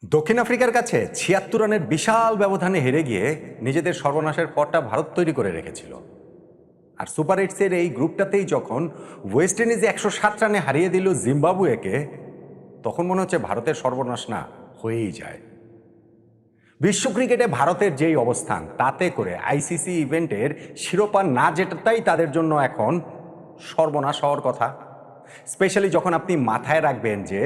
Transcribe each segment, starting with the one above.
দক্ষিণ আফ্রিকার কাছে ৭৬ রানের বিশাল ব্যবধানে হেরে গিয়ে নিজেদের সর্বনাশের পথটা ভারত তৈরি করে রেখেছিল। আর সুপার এইটসের এই গ্রুপটাতেই যখন ওয়েস্ট ইন্ডিজ ১০৭ রানে হারিয়ে দিল জিম্বাবুয়েকে, তখন মনে হচ্ছে ভারতের সর্বনাশ না হয়েই যায়। বিশ্ব ক্রিকেটে ভারতের যেই অবস্থান, তাতে করে আইসিসি ইভেন্টের শিরোপা না জেতাটাই তাদের জন্য এখন সর্বনাশ হওয়ার কথা। স্পেশালি যখন আপনি মাথায় রাখবেন যে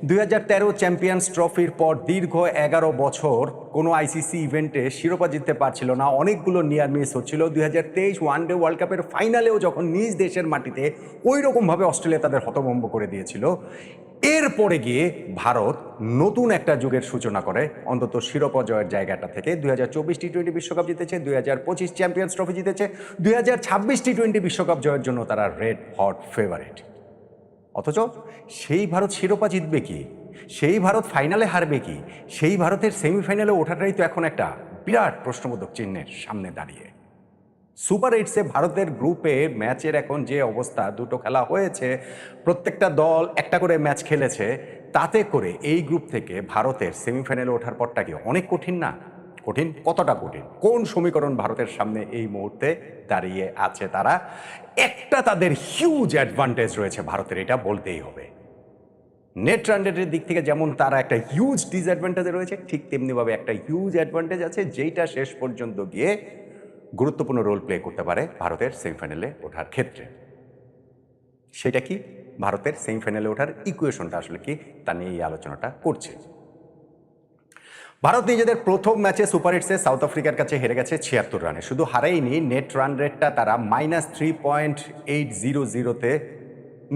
২০১৩ চ্যাম্পিয়ন্স ট্রফির পর দীর্ঘ ১১ বছর কোনো আইসিসি ইভেন্টে শিরোপা জিততে পারছিল না, অনেকগুলো নিয়ার মিস হচ্ছিল। ২০২৩ ওয়ানডে ওয়ার্ল্ড কাপের ফাইনালেও যখন নিজ দেশের মাটিতে ওই রকমভাবে অস্ট্রেলিয়া তাদের হতভম্ব করে দিয়েছিল, এরপরে গিয়ে ভারত নতুন একটা যুগের সূচনা করে অন্তত শিরোপা জয়ের জায়গাটা থেকে। ২০২৪ টি-20 বিশ্বকাপ জিতেছে, ২০২৫ চ্যাম্পিয়ন্স ট্রফি জিতেছে, ২০২৬ টি-20 বিশ্বকাপ জয়ের জন্য তারা রেড হট ফেভারিট। অথচ সেই ভারত শিরোপা জিতবে কি, সেই ভারত ফাইনালে হারবে কি, সেই ভারতের সেমিফাইনালে ওঠাটাই তো এখন একটা বিরাট প্রশ্নবোধক চিহ্নের সামনে দাঁড়িয়ে। সুপার এইটসে ভারতের গ্রুপে ম্যাচের এখন যে অবস্থা, দুটো খেলা হয়েছে, প্রত্যেকটা দল একটা করে ম্যাচ খেলেছে, তাতে করে এই গ্রুপ থেকে ভারতের সেমিফাইনালে ওঠার পরটা কি অনেক কঠিন না? কঠিন, কতটা কঠিন? কোন সমীকরণ ভারতের সামনে এই মুহূর্তে দাঁড়িয়ে আছে? তারা একটা, তাদের হিউজ অ্যাডভান্টেজ রয়েছে ভারতের, এটা বলতেই হবে। নেট রান রেটের দিক থেকে যেমন তারা একটা হিউজ ডিসঅ্যাডভান্টেজে রয়েছে, ঠিক তেমনিভাবে একটা হিউজ অ্যাডভান্টেজ আছে যেইটা শেষ পর্যন্ত গিয়ে গুরুত্বপূর্ণ রোল প্লে করতে পারে ভারতের সেমিফাইনালে ওঠার ক্ষেত্রে। সেটা কি? ভারতের সেমিফাইনালে ওঠার ইকুয়েশনটা আসলে কি, তা নিয়ে এই আলোচনাটা করছে। ভারত নিজেদের প্রথম ম্যাচে সুপার এইটসে সাউথ আফ্রিকার কাছে হেরে গেছে ৭৬ রানে। শুধু হারায়নি, নেট রান রেটটা তারা -3.800-তে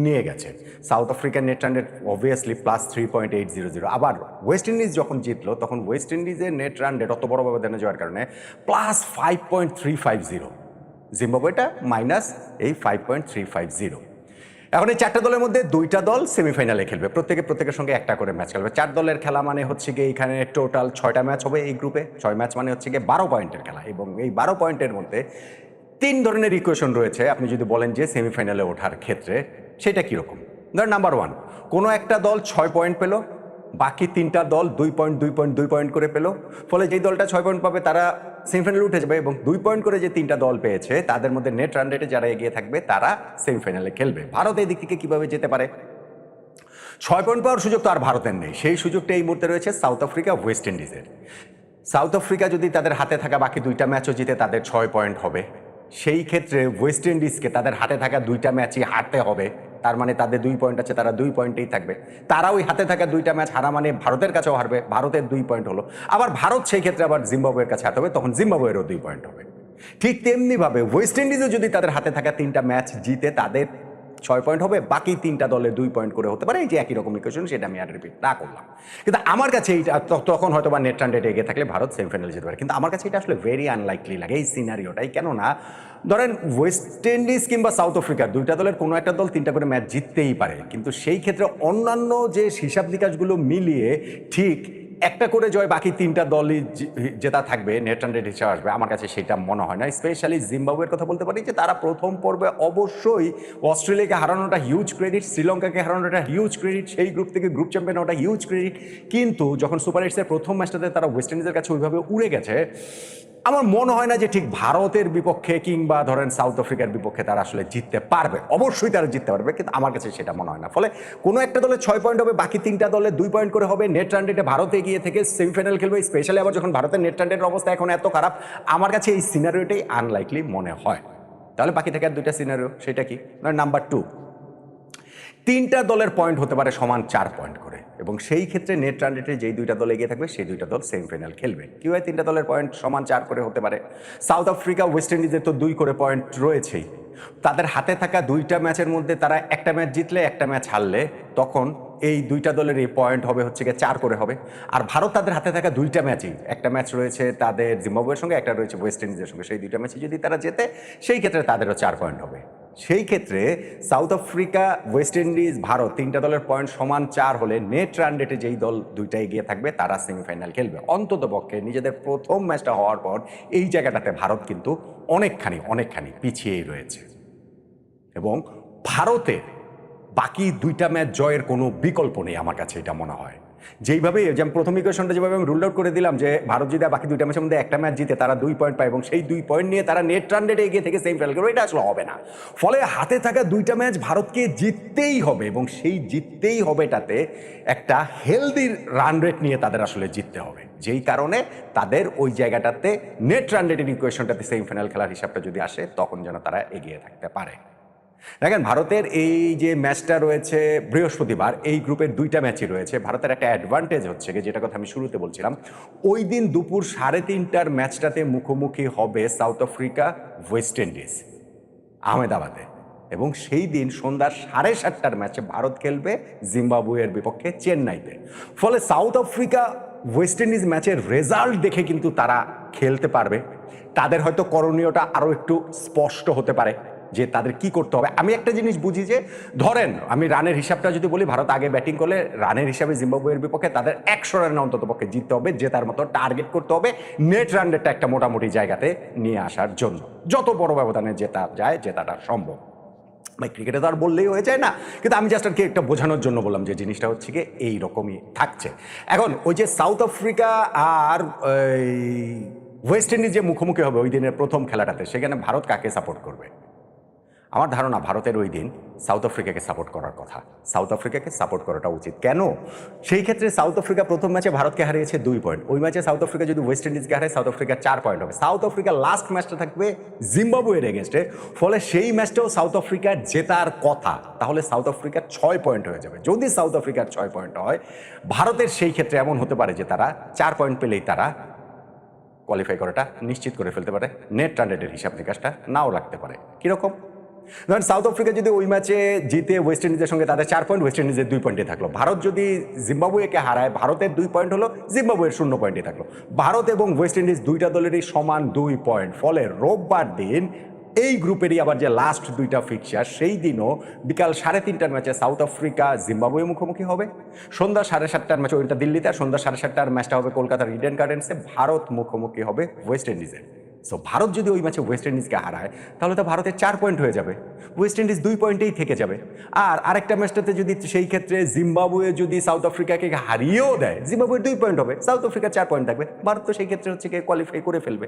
নিয়ে গেছে। সাউথ আফ্রিকার নেট রান রেট অবভিয়াসলি +3.800। আবার ওয়েস্ট ইন্ডিজ যখন জিতলো, তখন ওয়েস্ট ইন্ডিজের নেট রান রেট অত বড় ব্যবধানে যাওয়ার কারণে +5.350। জিম্বাবুয়েটা -5.350। এখন এই 4টা দলের মধ্যে 2টা দল সেমিফাইনালে খেলবে, প্রত্যেকের সঙ্গে একটা করে ম্যাচ খেলবে। 4 দলের খেলা মানে হচ্ছে গিয়ে এখানে টোটাল 6টা ম্যাচ হবে এই গ্রুপে। 6 ম্যাচ মানে হচ্ছে গিয়ে 12 পয়েন্টের খেলা, এবং এই 12 পয়েন্টের মধ্যে 3 ধরনের ইকুয়েশন রয়েছে আপনি যদি বলেন যে সেমিফাইনালে ওঠার ক্ষেত্রে। সেটা কীরকম? ধর, নাম্বার 1, কোনো একটা দল 6 পয়েন্ট পেল, বাকি 3টা দল 2 পয়েন্ট 2 পয়েন্ট 2 পয়েন্ট করে পেল। ফলে যেই দলটা 6 পয়েন্ট পাবে তারা সেমিফাইনালে উঠে যাবে, এবং 2 পয়েন্ট করে যে 3টা দল পেয়েছে তাদের মধ্যে নেট রান রেটে যারা এগিয়ে থাকবে তারা সেমিফাইনালে খেলবে। ভারত এই দিক থেকে কীভাবে যেতে পারে? 6 পয়েন্ট পাওয়ার সুযোগ তো আর ভারতের নেই, সেই সুযোগটা এই মুহূর্তে রয়েছে সাউথ আফ্রিকা ওয়েস্ট ইন্ডিজের। সাউথ আফ্রিকা যদি তাদের হাতে থাকা বাকি 2টা ম্যাচও জিতে তাদের 6 পয়েন্ট হবে। সেই ক্ষেত্রে ওয়েস্ট ইন্ডিজকে তাদের হাতে থাকা 2টা ম্যাচই হারতে হবে, তার মানে তাদের 2 পয়েন্ট আছে, তারা 2 পয়েন্টেই থাকবে। তারা ওই হাতে থাকা 2টা ম্যাচ হারা মানে ভারতের কাছেও হারবে, ভারতের 2 পয়েন্ট হলো। আবার ভারত সেই ক্ষেত্রে আবার জিম্বাবুয়ের কাছে হারতে হবে, তখন জিম্বাবুয়েরও 2 পয়েন্ট হবে। ঠিক তেমনিভাবে ওয়েস্ট ইন্ডিজও যদি তাদের হাতে থাকা 3টা ম্যাচ জিতে তাদের 6 পয়েন্ট হবে, বাকি 3টা দলের 2 পয়েন্ট করে হতে পারে। এই যে একই রকম ইকুয়েশন, সেটা আমি আর রিপিট না করলাম। কিন্তু আমার কাছে এইটা তখন হয়তো বা নেট রান রেটে এগিয়ে থাকলে ভারত সেমিফাইনালে যেতে পারে, কিন্তু আমার কাছে এটা আসলে ভেরি আনলাইকলি লাগে এই সিনারিওটাই। কেননা ধরেন ওয়েস্ট ইন্ডিজ কিংবা সাউথ আফ্রিকার 2টা দলের কোনো একটা দল 3টা করে ম্যাচ জিততেই পারে, কিন্তু সেই ক্ষেত্রে অন্যান্য যে হিসাব নিকাশগুলো মিলিয়ে ঠিক একটা করে জয় বাকি 3টা দলই জেতা থাকবে, নেট রান রেট হিসাবে আসবে, আমার কাছে সেটা মনে হয় না। স্পেশালি জিম্বাবুয়ের কথা বলতে পারি যে তারা প্রথম পর্বে অবশ্যই অস্ট্রেলিয়াকে হারানোটা হিউজ ক্রেডিট, শ্রীলঙ্কাকে হারানোটা হিউজ ক্রেডিট, সেই গ্রুপ থেকে গ্রুপ চ্যাম্পিয়ন হওয়াটা হিউজ ক্রেডিট। কিন্তু যখন সুপার এইটসের প্রথম ম্যাচটাতে তারা ওয়েস্ট ইন্ডিজের কাছে ওইভাবে উড়ে গেছে, আমার মনে হয় না যে ঠিক ভারতের বিপক্ষে কিংবা ধরেন সাউথ আফ্রিকার বিপক্ষে তারা আসলে জিততে পারবে। অবশ্যই তারা জিততে পারবে, কিন্তু আমার কাছে সেটা মনে হয় না। ফলে কোনো একটা দলে 6 পয়েন্ট হবে, বাকি 3টা দলে 2 পয়েন্ট করে হবে, নেট রান রেটে ভারত এগিয়ে থেকে সেমিফাইনাল খেলবে। স্পেশালি আবার যখন ভারতের নেট রান রেটের অবস্থা এখন এত খারাপ, আমার কাছে এই সিনারিওটাই আনলাইকলি মনে হয়। তাহলে বাকি থাকে আর 2টা সিনারিও, সেটা কি? নাম্বার 2, 3টা দলের পয়েন্ট হতে পারে সমান 4 পয়েন্ট করে, এবং সেই ক্ষেত্রে নেট রান রেটে যেই 2টা দল এগিয়ে থাকবে সেই 2টা দল সেমিফাইনাল খেলবে। কি হয়, 3টা দলের পয়েন্ট সমান 4 করে হতে পারে। সাউথ আফ্রিকা ওয়েস্ট ইন্ডিজের তো 2 করে পয়েন্ট রয়েছেই, তাদের হাতে থাকা 2টা ম্যাচের মধ্যে তারা একটা ম্যাচ জিতলে একটা ম্যাচ হারলে তখন এই 2টা দলের এই পয়েন্ট হবে হচ্ছে গিয়ে 4 করে হবে। আর ভারত তাদের হাতে থাকা 2টা ম্যাচই, একটা ম্যাচ রয়েছে তাদের জিম্বাবুয়ের সঙ্গে, একটা রয়েছে ওয়েস্ট ইন্ডিজের সঙ্গে, সেই 2টা ম্যাচই যদি তারা জেতে সেই ক্ষেত্রে তাদেরও 4 পয়েন্ট হবে। সেই ক্ষেত্রে south Africa West Indies Bharat 3টা দলের পয়েন্ট সমান 4 হলে নেট রান রেটে যেই দল 2টা এগিয়ে থাকবে তারা সেমিফাইনাল খেলবে। অন্তত পক্ষে নিজেদের প্রথম ম্যাচটা হওয়ার পর এই জায়গাটাতে ভারত কিন্তু অনেকখানি পিছিয়েই রয়েছে, এবং ভারতের বাকি 2টা ম্যাচ জয়ের কোনো বিকল্প নেই আমার কাছে এটা মনে হয়। যেইভাবে যেমন প্রথম ইকুয়েশনটা যেভাবে আমি রুল আউট করে দিলাম যে ভারত যদি বাকি দুইটা ম্যাচের মধ্যে একটা ম্যাচ জিতে তারা 2 পয়েন্ট পায় এবং সেই 2 পয়েন্ট নিয়ে তারা নেট রান রেটে এগিয়ে থেকে সেমিফাইনাল করবে, এটা আসলে হবে না। ফলে হাতে থাকা দুইটা ম্যাচ ভারতকে জিততেই হবে এবং সেই জিততেই হবেটাতে একটা হেলদি রান রেট নিয়ে তাদের আসলে জিততে হবে, যেই কারণে তাদের ওই জায়গাটাতে নেট রান রেটের ইকুয়েশনটাতে সেমিফাইনাল খেলার হিসাবটা যদি আসে তখন যেন তারা এগিয়ে থাকতে পারে। দেখেন ভারতের এই যে ম্যাচটা রয়েছে বৃহস্পতিবার, এই গ্রুপের দুইটা ম্যাচই রয়েছে। ভারতের একটা অ্যাডভান্টেজ হচ্ছে যেটা কথা আমি শুরুতে বলছিলাম, ওই দিন দুপুর 3:30টার ম্যাচটাতে মুখোমুখি হবে সাউথ আফ্রিকা ওয়েস্ট ইন্ডিজ আহমেদাবাদে, এবং সেই দিন সন্ধ্যা 7:30টার ম্যাচে ভারত খেলবে জিম্বাবুয়ের বিপক্ষে চেন্নাইতে। ফলে সাউথ আফ্রিকা ওয়েস্ট ইন্ডিজ ম্যাচের রেজাল্ট দেখে কিন্তু তারা খেলতে পারবে, তাদের হয়তো করণীয়টা আরও একটু স্পষ্ট হতে পারে যে তাদের কি করতে হবে। আমি একটা জিনিস বুঝি যে ধরেন আমি রানের হিসাবটা যদি বলি, ভারত আগে ব্যাটিং করলে রানের হিসাবে জিম্বাবুয়ের বিপক্ষে তাদের 100 রান অন্তত পক্ষে জিততে হবে, যে তার মতো টার্গেট করতে হবে নেট রান রেটটা একটা মোটামুটি জায়গাতে নিয়ে আসার জন্য, যত বড় ব্যবধানে জেতা যায় জেতাটা সম্ভব। ভাই ক্রিকেটে তো আর বললেই হয়ে যায় না, কিন্তু আমি জাস্ট আর কি একটা বোঝানোর জন্য বললাম যে জিনিসটা হচ্ছে কি এইরকমই থাকছে। এখন ওই যে সাউথ আফ্রিকা আর ওয়েস্ট ইন্ডিজ যে মুখোমুখি হবে ওই দিনের প্রথম খেলাটাতে, সেখানে ভারত কাকে সাপোর্ট করবে? আমার ধারণা ভারতের ওই দিন সাউথ আফ্রিকাকে সাপোর্ট করার কথা, সাউথ আফ্রিকাকে সাপোর্ট করাটা উচিত। কেন? সেই ক্ষেত্রে সাউথ আফ্রিকা প্রথম ম্যাচে ভারতকে হারিয়েছে 2 পয়েন্ট, ওই ম্যাচে সাউথ আফ্রিকা যদি ওয়েস্ট ইন্ডিজকে হারায় সাউথ আফ্রিকার 4 পয়েন্ট হবে। সাউথ আফ্রিকা লাস্ট ম্যাচটা থাকবে জিম্বাবুয়ের এগেনস্টে, ফলে সেই ম্যাচটাও সাউথ আফ্রিকার জেতার কথা, তাহলে সাউথ আফ্রিকার 6 পয়েন্ট হয়ে যাবে। যদি সাউথ আফ্রিকার 6 পয়েন্ট হয়, ভারতের সেই ক্ষেত্রে এমন হতে পারে যে তারা 4 পয়েন্ট পেলেই তারা কোয়ালিফাই করাটা নিশ্চিত করে ফেলতে পারে, নেট রান রেটের হিসাব নিকাশটা নাও রাখতে পারে। কীরকম? ধরেন সাউথ আফ্রিকা যদি ওই ম্যাচে জিতে ওয়েস্ট ইন্ডিজের সঙ্গে তাদের 4 পয়েন্ট, ওয়েস্ট ইন্ডিজের 2 পয়েন্টে থাকলো। ভারত যদি জিম্বাবুয়েকে হারায়, ভারতের 2 পয়েন্ট হলো, জিম্বাবুয়ের 0 পয়েন্টে থাকলো। ভারত এবং ওয়েস্ট ইন্ডিজ দুইটা দলেরই সমান 2 পয়েন্ট। ফলে রোববার দিন এই গ্রুপেরই আবার যে লাস্ট দুইটা ফিক্সার, সেই দিনও বিকাল 3:30টার ম্যাচে সাউথ আফ্রিকা জিম্বাবুয়ে মুখোমুখি হবে। সন্ধ্যা 7:30টার ম্যাচে, ওইটা দিল্লিতে, আর সন্ধ্যা 7:30টার ম্যাচটা হবে কলকাতার ইডেন গার্ডেন্সে, ভারত মুখোমুখি হবে ওয়েস্ট ইন্ডিজের। সো ভারত যদি ওই ম্যাচে ওয়েস্ট ইন্ডিজকে হারায় তাহলে তো ভারতের 4 পয়েন্ট হয়ে যাবে, ওয়েস্ট ইন্ডিজ 2 পয়েন্টেই থেকে যাবে। আর আরেকটা ম্যাচটাতে যদি সেই ক্ষেত্রে জিম্বাবুয়ে যদি সাউথ আফ্রিকাকে হারিয়েও দেয়, জিম্বাবুয়ের 2 পয়েন্ট হবে, সাউথ আফ্রিকার 4 পয়েন্ট থাকবে, ভারত তো সেই ক্ষেত্রে হচ্ছে কোয়ালিফাই করে ফেলবে।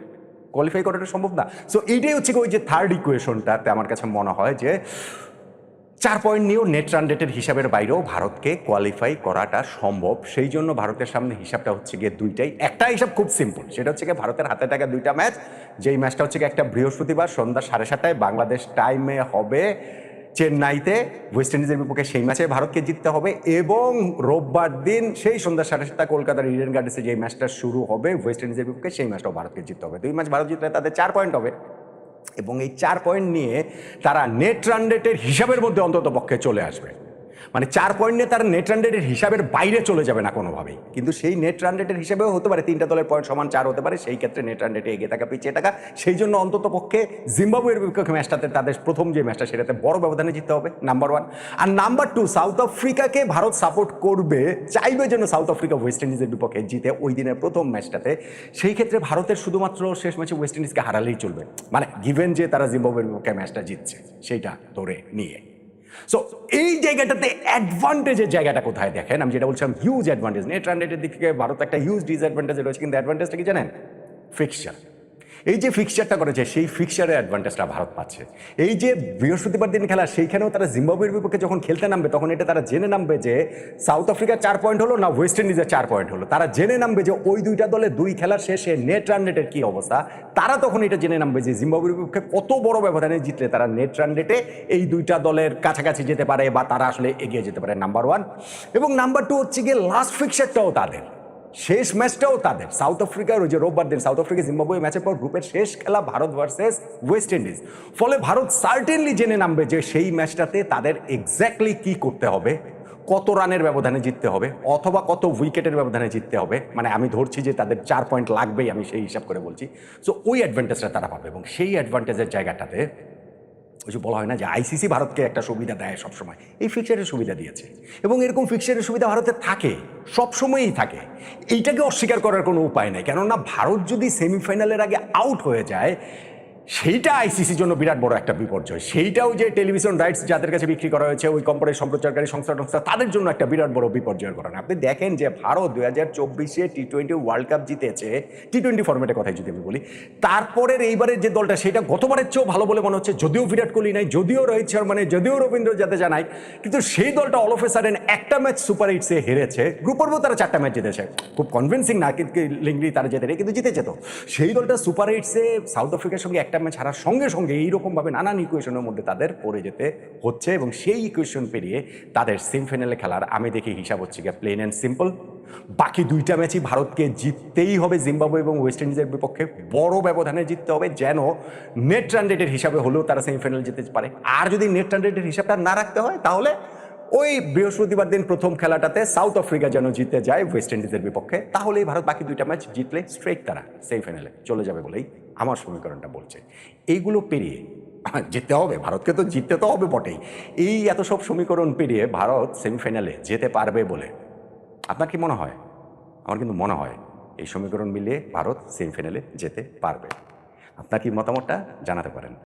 কোয়ালিফাই করাটা সম্ভব না। সো এইটাই হচ্ছে ওই যে থার্ড ইকুয়েশনটাতে আমার কাছে মনে হয় যে 4 পয়েন্ট নিয়েও নেট রান রেটের হিসাবের বাইরেও ভারতকে কোয়ালিফাই করাটা সম্ভব। সেই জন্য ভারতের সামনে হিসাবটা হচ্ছে গিয়ে দুইটাই। একটা হিসাব খুব সিম্পল, সেটা হচ্ছে গিয়ে ভারতের হাতে থাকা দুইটা ম্যাচ, যেই ম্যাচটা হচ্ছে গিয়ে একটা বৃহস্পতিবার সন্ধ্যা 7:30টায় বাংলাদেশ টাইমে হবে চেন্নাইতে ওয়েস্ট ইন্ডিজের বিপক্ষে, সেই ম্যাচে ভারতকে জিততে হবে। এবং রোববার দিন সেই সন্ধ্যা 7:30 কলকাতার ইডেন গার্ডেন্সে যেই ম্যাচটা শুরু হবে ওয়েস্ট ইন্ডিজের বিপক্ষে, সেই ম্যাচটাও ভারতকে জিততে হবে। 2 ম্যাচ ভারত জিতলে তাদের 4 পয়েন্ট হবে এবং এই 4 পয়েন্ট নিয়ে তারা নেট রান রেটের হিসাবের মধ্যে অন্তত পক্ষে চলে আসবে। মানে 4 পয়েন্ট নিয়ে তারা নেট রান রেটের হিসাবের বাইরে চলে যাবে না কোনোভাবেই, কিন্তু সেই নেট রান রেটের হিসাবেও হতে পারে 3টা দলের পয়েন্ট সমান 4 হতে পারে, সেই ক্ষেত্রে নেট রান রেটে এগিয়ে থাকা পিছিয়ে থাকা। সেই জন্য অন্তত পক্ষে জিম্বাবুয়ের বিপক্ষে ম্যাচটাতে তাদের প্রথম যে ম্যাচটা সেটাতে বড় ব্যবধানে জিততে হবে, নাম্বার 1। আর নাম্বার 2, সাউথ আফ্রিকাকে ভারত সাপোর্ট করবে, চাইবে যেন সাউথ আফ্রিকা ওয়েস্ট ইন্ডিজের বিপক্ষে জিতে ওই দিনের প্রথম ম্যাচটাতে। সেই ক্ষেত্রে ভারতের শুধুমাত্র শেষ ম্যাচে ওয়েস্ট ইন্ডিজকে হারালেই চলবে, মানে গিভেন যে তারা জিম্বাবুয়ের বিপক্ষে ম্যাচটা জিতছে সেইটা ধরে নিয়ে। সো এই জায়গাটাতে অ্যাডভান্টেজের জায়গাটা কোথায় দেখেন, আমি যেটা বলছিলাম হিউজ অ্যাডভান্টেজ। নেট রান রেটের দিক থেকে ভারত একটা হিউজ ডিসঅ্যাডভান্টেজ রয়েছে, কিন্তু অ্যাডভান্টেজটা কি জানেন? ফিক্সচার। এই যে ফিক্সচারটা করেছে সেই ফিক্সচারের অ্যাডভান্টেজটা ভারত পাচ্ছে। এই যে বৃহস্পতিবার দিন খেলা, সেইখানেও তারা জিম্বাবুয়ের বিপক্ষে যখন খেলতে নামবে তখন এটা তারা জেনে নামবে যে সাউথ আফ্রিকার 4 পয়েন্ট হলো না ওয়েস্ট ইন্ডিজের 4 পয়েন্ট হলো। তারা জেনে নামবে যে ওই দুইটা দলে 2 খেলার শেষে নেট রান রেটের কী অবস্থা। তারা তখন এটা জেনে নামবে যে জিম্বাবুয়ের বিপক্ষে কত বড় ব্যবধানে জিতলে তারা নেট রান রেটে এই দুইটা দলের কাছাকাছি যেতে পারে বা তারা আসলে এগিয়ে যেতে পারে, নাম্বার 1। এবং নাম্বার 2 হচ্ছে গিয়ে লাস্ট ফিক্সচারটাও তাদের, শেষ ম্যাচটাও তাদের। সাউথ আফ্রিকার ওই যে রোববার দিন সাউথ আফ্রিকা জিম্বাবুয়ে ম্যাচের পর গ্রুপের শেষ খেলা ভারত ভার্সেস ওয়েস্ট ইন্ডিজ। ফলে ভারত সার্টেনলি জেনে নামবে যে সেই ম্যাচটাতে তাদের এক্স্যাক্টলি কি করতে হবে, কত রানের ব্যবধানে জিততে হবে অথবা কত উইকেটের ব্যবধানে জিততে হবে। মানে আমি ধরছি যে তাদের 4 পয়েন্ট লাগবেই, আমি সেই হিসাব করে বলছি। সো ওই অ্যাডভান্টেজটা তারা পাবে এবং সেই অ্যাডভান্টেজের জায়গাটাতে ওই যে বলা হয় না যে আইসিসি ভারতকে একটা সুবিধা দেয় সবসময়, এই ফিক্সারের সুবিধা দিয়েছে এবং এরকম ফিক্সারের সুবিধা ভারতের থাকে, সবসময়ই থাকে। এইটাকে অস্বীকার করার কোনো উপায় নেই, কেননা ভারত যদি সেমিফাইনালের আগে আউট হয়ে যায় সেইটা আইসিসির জন্য বিরাট বড় একটা বিপর্যয়। সেইটাও যে টেলিভিশন রাইটস যাদের কাছে বিক্রি করা হয়েছে, ওই কোম্পানির সম্প্রচারকারী সংস্থা তাদের জন্য একটা বিরাট বড় বিপর্যয়ের ঘটনা। আপনি দেখেন যে ভারত 2024-এ টি-20 ওয়ার্ল্ড কাপ জিতেছে, টি-20 ফরম্যাটের কথাই যদি আমি বলি, তারপরের এইবারের যে দলটা সেটা গতবারের চেয়েও ভালো বলে মনে হচ্ছে। যদিও বিরাট কোহলি নাই, যদিও রোহিত শর্মা নেই, যদিও রবীন্দ্র জাদেজা নাই, কিন্তু সেই দলটা অল অফ এ সাডেন একটা ম্যাচ সুপার 8-এ হেরেছে। গ্রুপ পর্বেও তারা 4টা ম্যাচ জিতেছে, খুব কনভিন্সিং না কিন্তু লিঙ্গলি তারা জেতে কিন্তু জিতেছে। তো সেই দলটা সুপার 8-এ সাউথ আফ্রিকার সঙ্গে একটা ম্যাচ হারার সঙ্গে সঙ্গে এইরকমভাবে নানান ইকুয়েশনের মধ্যে তাদের পড়ে যেতে হচ্ছে, এবং সেই ইকুয়েশন পেরিয়ে তাদের সেমিফাইনালে খেলার আমি দেখি হিসাব হচ্ছে গিয়ে প্লেন অ্যান্ড সিম্পল, বাকি 2টা ম্যাচই ভারতকে জিততেই হবে। জিম্বাবুয়ে এবং ওয়েস্ট ইন্ডিজের বিপক্ষে বড় ব্যবধানে জিততে হবে, যেন নেট রান রেটের হিসাবে হলেও তারা সেমিফাইনাল যেতে পারে। আর যদি নেট রান রেটের হিসাবটা না রাখতে হয়, তাহলে ওই বৃহস্পতিবার দিন প্রথম খেলাটাতে সাউথ আফ্রিকা যেন জিতে যায় ওয়েস্ট ইন্ডিজের বিপক্ষে, তাহলেই ভারত বাকি 2টা ম্যাচ জিতলে স্ট্রেট তারা সেমিফাইনালে চলে যাবে বলেই আমার সমীকরণটা বলছে। এইগুলো পেরিয়ে জিততে হবে ভারতকে, তো জিততে তো হবে বটেই। এই এত সব সমীকরণ পেরিয়ে ভারত সেমিফাইনালে যেতে পারবে বলে আপনার কি মনে হয়? আমার কিন্তু মনে হয় এই সমীকরণ মিলিয়ে ভারত সেমিফাইনালে যেতে পারবে। আপনার কি মতামতটা জানাতে পারেন।